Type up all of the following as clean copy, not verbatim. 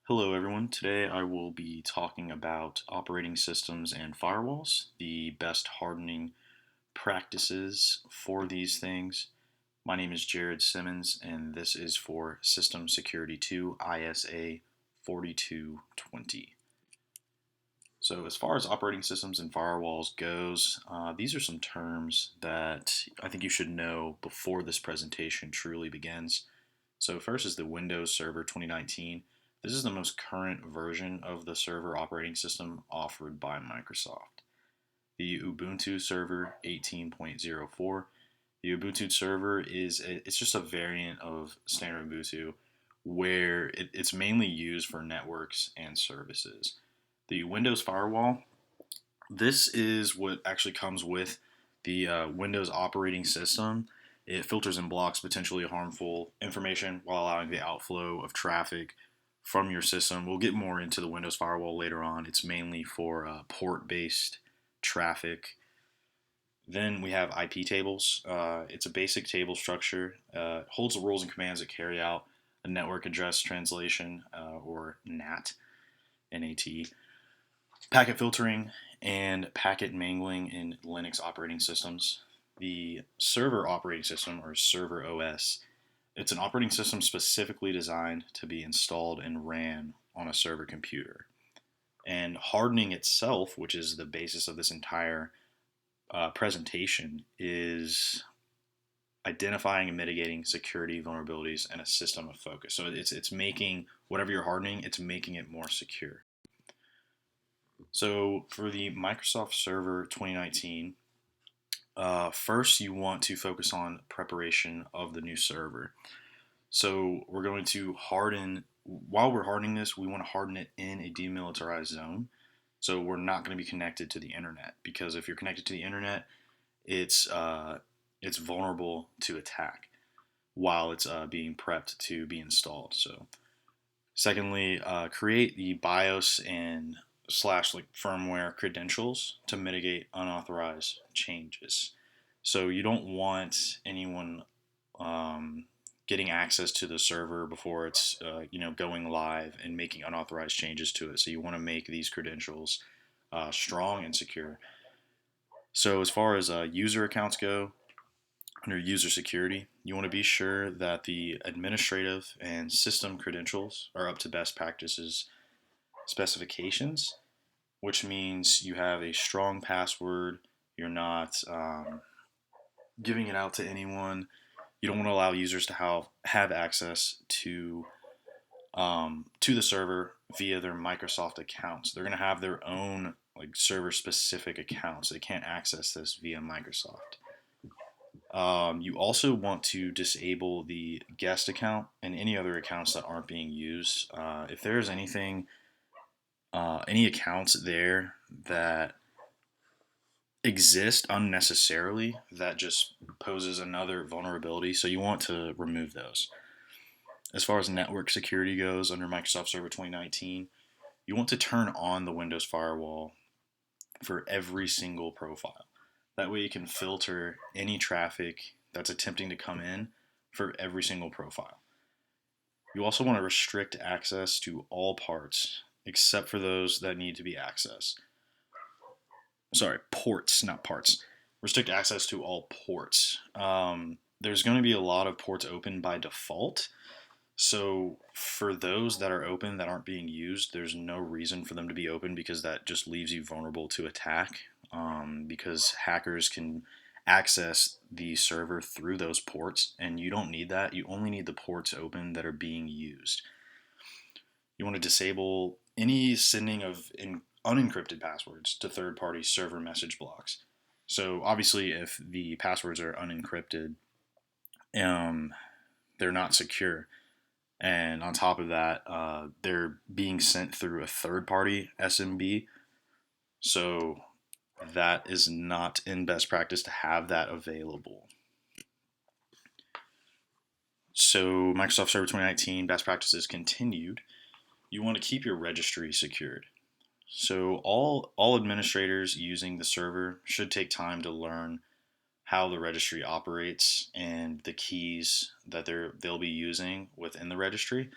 Hello, everyone. Today I will be talking about operating systems and firewalls, the best hardening practices for these things. My name is Jared Simmons, and this is for System Security 2 ISA 4220. So, as far as operating systems and firewalls goes, these are some terms that I think you should know before this presentation truly begins. So first is the Windows Server 2019. This is the most current version of the server operating system offered by Microsoft. The Ubuntu Server 18.04. The Ubuntu Server it's just a variant of standard Ubuntu where it's mainly used for networks and services. The Windows Firewall, this is what actually comes with the Windows operating system. It filters and blocks potentially harmful information while allowing the outflow of traffic from your system. We'll get more into the Windows firewall later on. It's mainly for port-based traffic. Then we have IP tables. It's a basic table structure. Holds the rules and commands that carry out a network address translation, or NAT, NAT. Packet filtering and packet mangling in Linux operating systems. The server operating system, or server OS, it's an operating system specifically designed to be installed and ran on a server computer. And hardening itself, which is the basis of this entire presentation, is identifying and mitigating security vulnerabilities in a system of focus. So it's making whatever you're hardening, it's making it more secure. So for the Microsoft Server 2019, first you want to focus on preparation of the new server. So we're going to harden, while we're hardening this, we want to harden it in a demilitarized zone. So we're not going to be connected to the internet, because if you're connected to the internet, it's vulnerable to attack while it's being prepped to be installed. So secondly, create the BIOS and slash like firmware credentials to mitigate unauthorized changes. So you don't want anyone getting access to the server before it's going live and making unauthorized changes to it. So you want to make these credentials strong and secure. So as far as user accounts go, under user security, you want to be sure that the administrative and system credentials are up to best practices specifications, which means you have a strong password. You're not giving it out to anyone. You don't want to allow users to have access to the server via their Microsoft accounts. They're going to have their own like server specific accounts. They can't access this via Microsoft. You also want to disable the guest account and any other accounts that aren't being used. If there's anything, any accounts there that exist unnecessarily, that just poses another vulnerability, so you want to remove those. As far as network security goes, under Microsoft Server 2019, you want to turn on the Windows firewall for every single profile. That way you can filter any traffic that's attempting to come in for every single profile. You also want to restrict access to all parts except for those that need to be accessed. Sorry, ports, not parts. Restrict access to all ports. There's going to be a lot of ports open by default. So for those that are open that aren't being used, there's no reason for them to be open, because that just leaves you vulnerable to attack, because hackers can access the server through those ports, and you don't need that. You only need the ports open that are being used. You want to disable any sending of unencrypted passwords to third-party server message blocks. So obviously if the passwords are unencrypted, they're not secure. And on top of that, they're being sent through a third-party SMB. So that is not in best practice to have that available. So Microsoft Server 2019 best practices continued. You want to keep your registry secured. So all administrators using the server should take time to learn how the registry operates and the keys that they'll be using within the registry.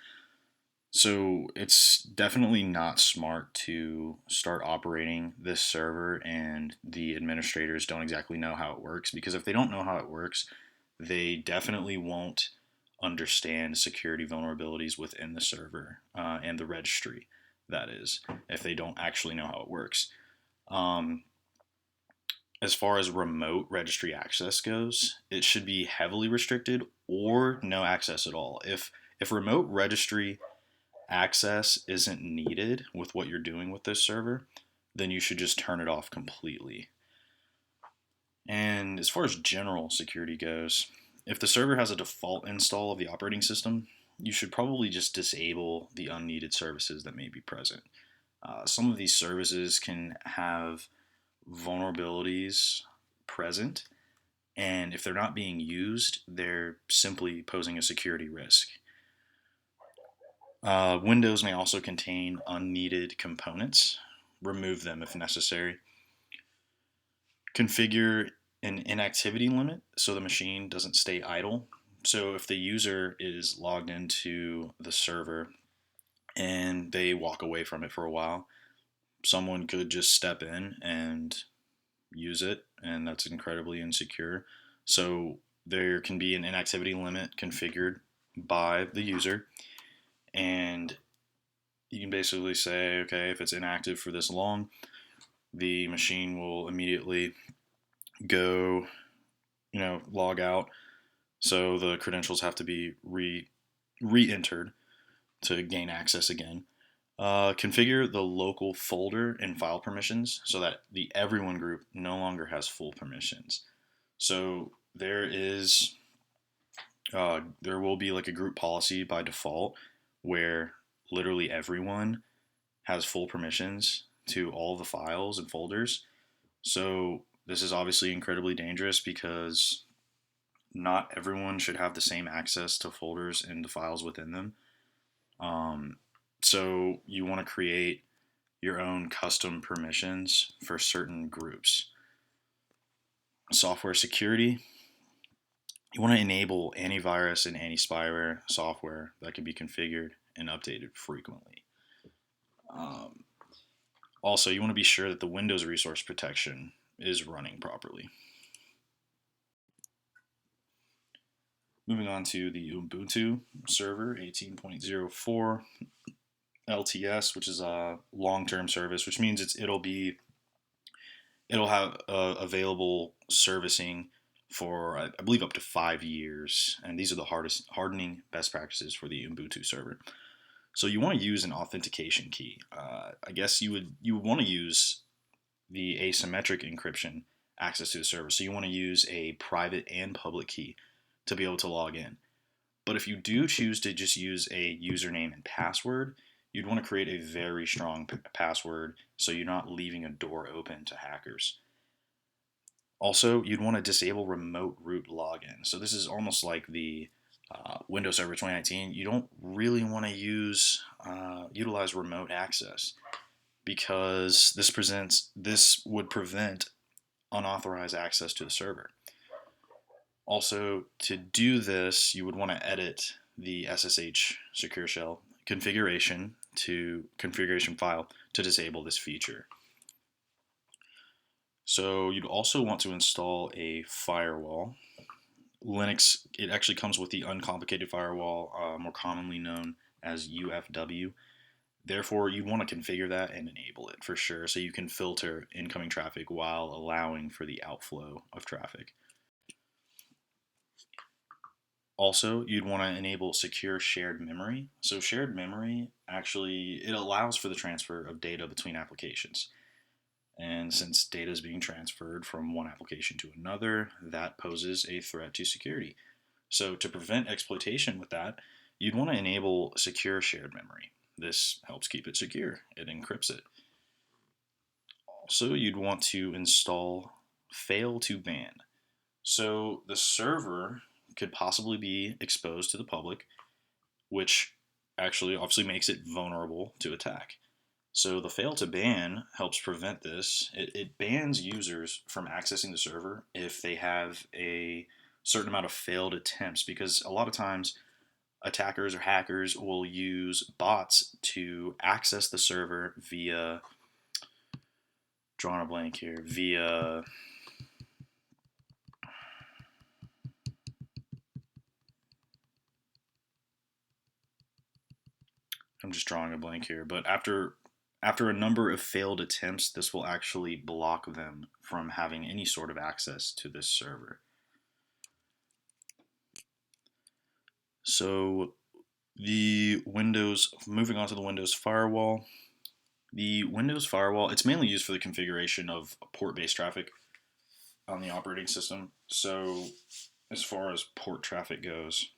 So it's definitely not smart to start operating this server and the administrators don't exactly know how it works, because if they don't know how it works, they definitely won't understand security vulnerabilities within the server and the registry, that is, if they don't actually know how it works. Um, as far as remote registry access goes, it should be heavily restricted or no access at all. If remote registry access isn't needed with what you're doing with this server, then you should just turn it off completely. And as far as general security goes, if the server has a default install of the operating system, you should probably just disable the unneeded services that may be present. Some of these services can have vulnerabilities present, and if they're not being used, they're simply posing a security risk. Windows may also contain unneeded components. Remove them if necessary. Configure an inactivity limit so the machine doesn't stay idle. So if the user is logged into the server and they walk away from it for a while, someone could just step in and use it, and that's incredibly insecure. So there can be an inactivity limit configured by the user, and you can basically say, okay, if it's inactive for this long, the machine will immediately go, log out. So the credentials have to be re-entered to gain access again. Configure the local folder and file permissions so that the everyone group no longer has full permissions. So there will be like a group policy by default where literally everyone has full permissions to all the files and folders. So this is obviously incredibly dangerous because not everyone should have the same access to folders and the files within them. Um, so you want to create your own custom permissions for certain groups. Software security. You want to enable antivirus and anti-spyware software that can be configured and updated frequently. Um, Also, you want to be sure that the Windows resource protection is running properly. Moving on to the Ubuntu server 18.04 LTS, which is a long-term service, which means it'll have available servicing for I believe up to 5 years, and these are the hardening best practices for the Ubuntu server. So you want to use an authentication key. I guess you would want to use the asymmetric encryption access to the server. So you want to use a private and public key to be able to log in. But if you do choose to just use a username and password, you'd want to create a very strong password so you're not leaving a door open to hackers. Also, you'd want to disable remote root login. So this is almost like the Windows Server 2019. You don't really want to utilize remote access because this would prevent unauthorized access to the server. Also, to do this, you would want to edit the SSH Secure Shell configuration file to disable this feature. So you'd also want to install a firewall. Linux, it actually comes with the uncomplicated firewall, more commonly known as UFW. Therefore, you'd want to configure that and enable it for sure so you can filter incoming traffic while allowing for the outflow of traffic. Also, you'd want to enable secure shared memory. So shared memory actually it allows for the transfer of data between applications. And since data is being transferred from one application to another, that poses a threat to security. So to prevent exploitation with that, you'd want to enable secure shared memory. This helps keep it secure. It encrypts it. Also, you'd want to install fail to ban. So the server could possibly be exposed to the public, which actually obviously makes it vulnerable to attack. So the fail to ban helps prevent this. It bans users from accessing the server if they have a certain amount of failed attempts, because a lot of times attackers or hackers will use bots to access the server via, drawing a blank here, via I'm just drawing a blank here, but after a number of failed attempts, this will actually block them from having any sort of access to this server. So moving on to the Windows firewall. The Windows firewall, it's mainly used for the configuration of port-based traffic on the operating system. So as far as port traffic goes,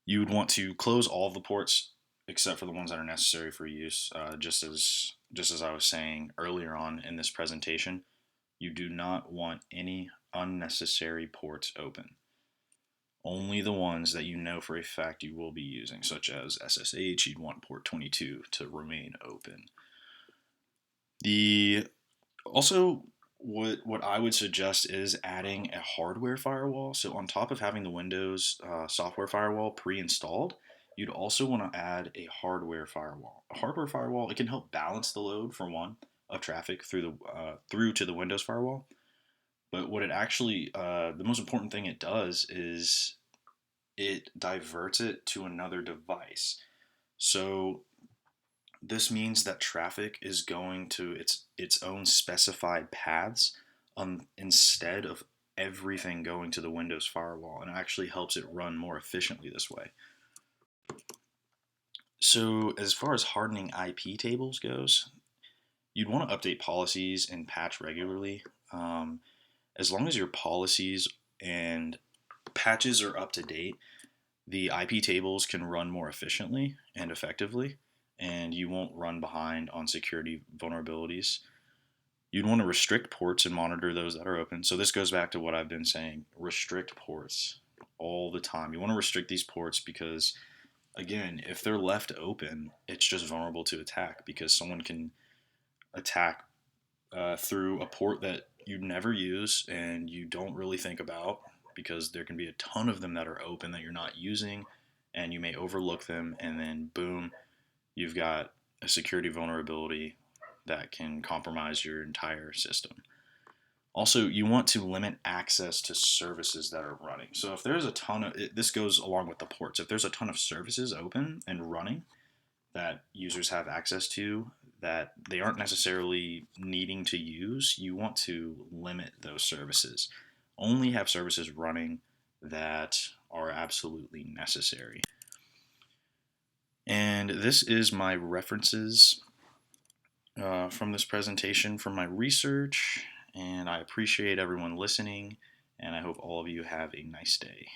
you would want to close all of the ports except for the ones that are necessary for use. Just as I was saying earlier on in this presentation, you do not want any unnecessary ports open. Only the ones that you know for a fact you will be using, such as SSH, you'd want port 22 to remain open. What I would suggest is adding a hardware firewall. So on top of having the Windows software firewall pre-installed, you'd also want to add a hardware firewall. A hardware firewall, it can help balance the load, for one, of traffic through to the Windows firewall. But what it actually, the most important thing it does is it diverts it to another device. So this means that traffic is going to its own specified paths, instead of everything going to the Windows firewall, and it actually helps it run more efficiently this way. So as far as hardening IP tables goes, you'd want to update policies and patch regularly. As long as your policies and patches are up to date, the IP tables can run more efficiently and effectively, and you won't run behind on security vulnerabilities. You'd want to restrict ports and monitor those that are open. So this goes back to what I've been saying, restrict ports all the time. You want to restrict these ports because, again, if they're left open, it's just vulnerable to attack, because someone can attack through a port that you never use and you don't really think about, because there can be a ton of them that are open that you're not using, and you may overlook them, and then boom, you've got a security vulnerability that can compromise your entire system. Also, you want to limit access to services that are running. So if there's a ton of, this goes along with the ports, if there's a ton of services open and running that users have access to that they aren't necessarily needing to use, you want to limit those services. Only have services running that are absolutely necessary. And this is my references from this presentation from my research, and I appreciate everyone listening, and I hope all of you have a nice day.